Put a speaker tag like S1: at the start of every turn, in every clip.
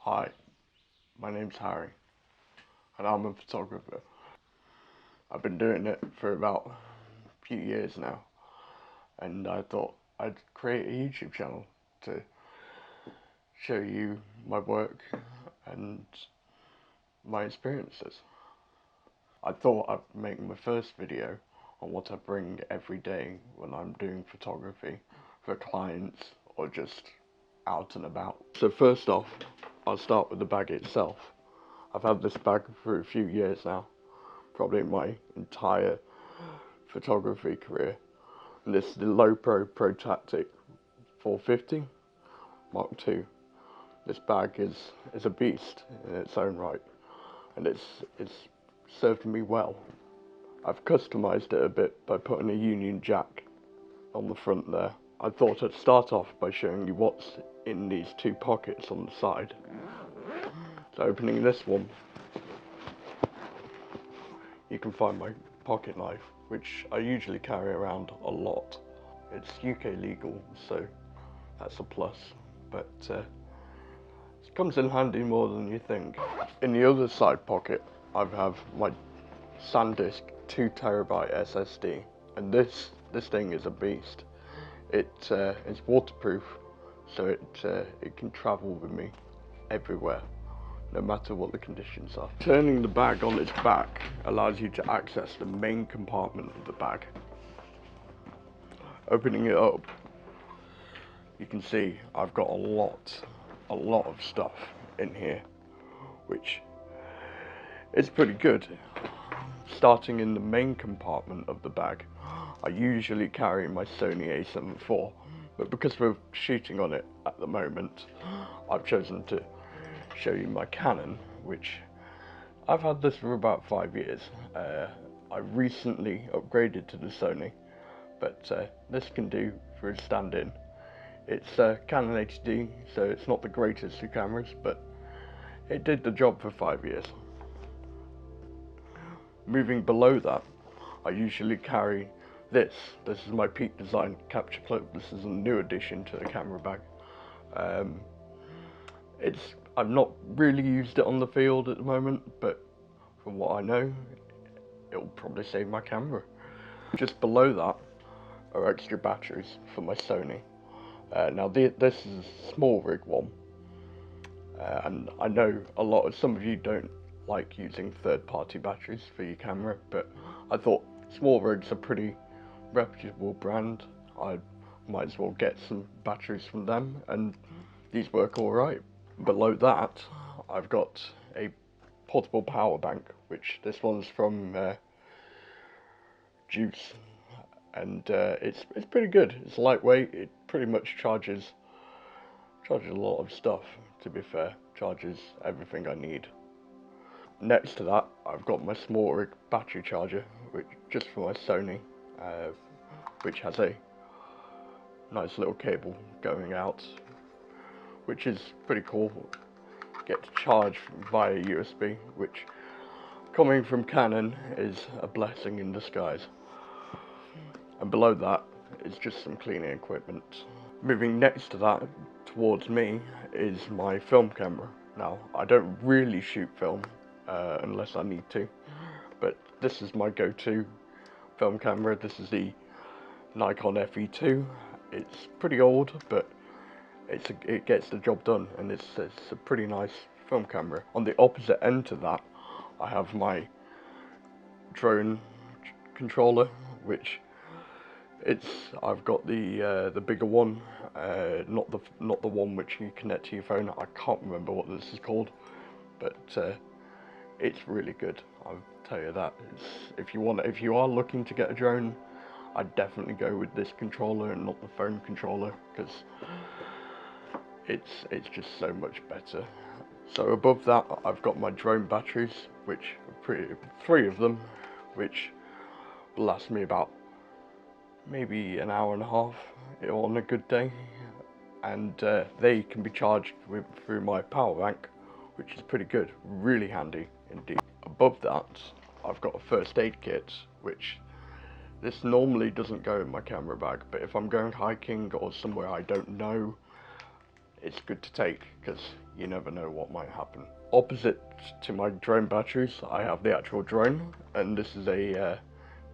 S1: Hi, my name's Harry, and I'm a photographer. I've been doing it for about a few years now, and I thought I'd create a YouTube channel to show you my work and my experiences. I thought I'd make my first video on what I bring every day when I'm doing photography for clients or just out and about. So first off, I'll start with the bag itself. I've had this bag for a few years now, probably my entire photography career. And this is the Lowepro Pro Tactic 450 Mark II. This bag is a beast in its own right, and it's served me well. I've customized it a bit by putting a Union Jack on the front there. I thought I'd start off by showing you what's in these two pockets on the side. So opening this one, you can find my pocket knife, which I usually carry around a lot. It's UK legal, so that's a plus, but it comes in handy more than you think. In the other side pocket, I have my SanDisk 2TB SSD, and this thing is a beast. It's waterproof, so it can travel with me everywhere, no matter what the conditions are. Turning the bag on its back allows you to access the main compartment of the bag. Opening it up, you can see I've got a lot of stuff in here, which is pretty good. Starting in the main compartment of the bag, I usually carry my Sony a7 IV, but because we're shooting on it at the moment, I've chosen to show you my Canon, which I've had this for about 5 years. I recently upgraded to the Sony, but this can do for a stand-in. It's Canon HD, so it's not the greatest of cameras, but it did the job for 5 years. Moving below that, I usually carry this. This is my Peak Design capture clip. This is a new addition to the camera bag. I've not really used it on the field at the moment, but from what I know, it'll probably save my camera. Just below that are extra batteries for my Sony. Now this is a small rig one, and I know some of you don't like using third-party batteries for your camera, but I thought small rig's a pretty reputable brand. I might as well get some batteries from them, and these work alright. Below that, I've got a portable power bank, which this one's from Juice, and it's pretty good. It's lightweight. It pretty much charges a lot of stuff. To be fair, charges everything I need. Next to that, I've got my small rig battery charger, which just for my Sony, which has a nice little cable going out, which is pretty cool. Get to charge via USB, which coming from Canon is a blessing in disguise. And below that is just some cleaning equipment. Moving next to that, towards me, is my film camera. Now, I don't really shoot film unless I need to, but this is my go-to film camera. This is the Nikon FE2. It's pretty old, but it gets the job done, and it's a pretty nice film camera. On the opposite end to that, I have my drone controller, which I've got the bigger one, not the one which you connect to your phone. I can't remember what this is called, but it's really good. I'll tell you that. If you are looking to get a drone, I'd definitely go with this controller and not the phone controller, because it's just so much better. So above that, I've got my drone batteries, which are 3 of them, which will last me about maybe an hour and a half on a good day, and they can be charged through my power bank, which is pretty good, really handy indeed. Above that, I've got a first aid kit, which this normally doesn't go in my camera bag, but if I'm going hiking or somewhere I don't know, it's good to take, because you never know what might happen. Opposite to my drone batteries, I have the actual drone, and this is a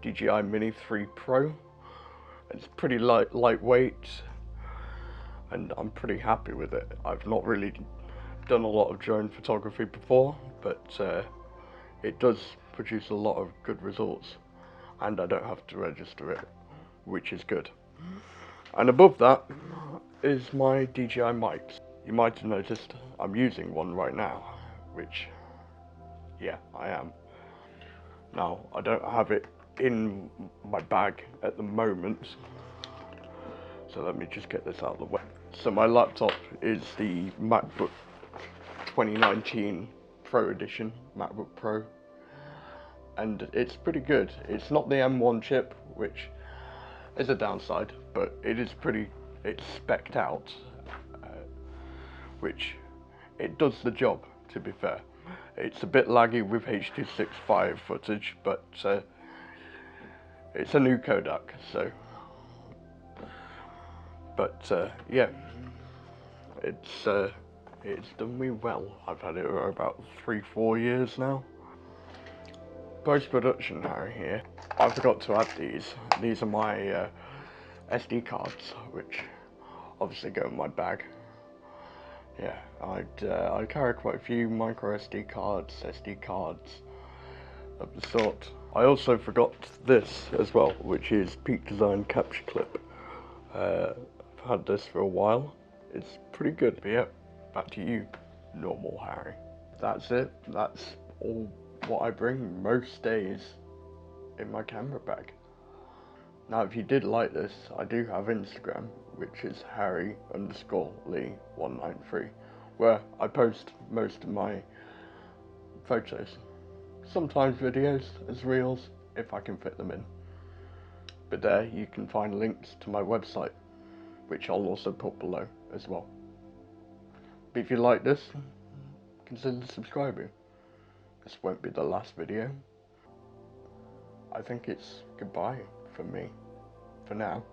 S1: DJI Mini 3 Pro. It's pretty lightweight, and I'm pretty happy with it. I've not really done a lot of drone photography before, but it does produce a lot of good results, and I don't have to register it, which is good. And above that is my DJI mics. You might have noticed I'm using one right now, which, yeah, I am. Now, I don't have it in my bag at the moment, so let me just get this out of the way. So my laptop is the MacBook 2019 Pro Edition, MacBook Pro, and it's pretty good. It's not the M1 chip, which is a downside, but it's spec'd out, which it does the job, to be fair. It's a bit laggy with H.265 footage, but it's a new codec, so. But yeah, it's done me well. I've had it for about 3-4 years now. Post-production now here. I forgot to add these. These are my SD cards, which obviously go in my bag. Yeah, I carry quite a few micro SD cards of the sort. I also forgot this as well, which is Peak Design Capture Clip. I've had this for a while. It's pretty good. But yeah, back to you, normal Harry. That's it. That's all what I bring most days in my camera bag. Now, if you did like this, I do have Instagram, which is Harry_Lee193, where I post most of my photos. Sometimes videos as reels, if I can fit them in. But there you can find links to my website, which I'll also put below as well. But if you like this, consider subscribing. This won't be the last video. I think it's goodbye for me, for now.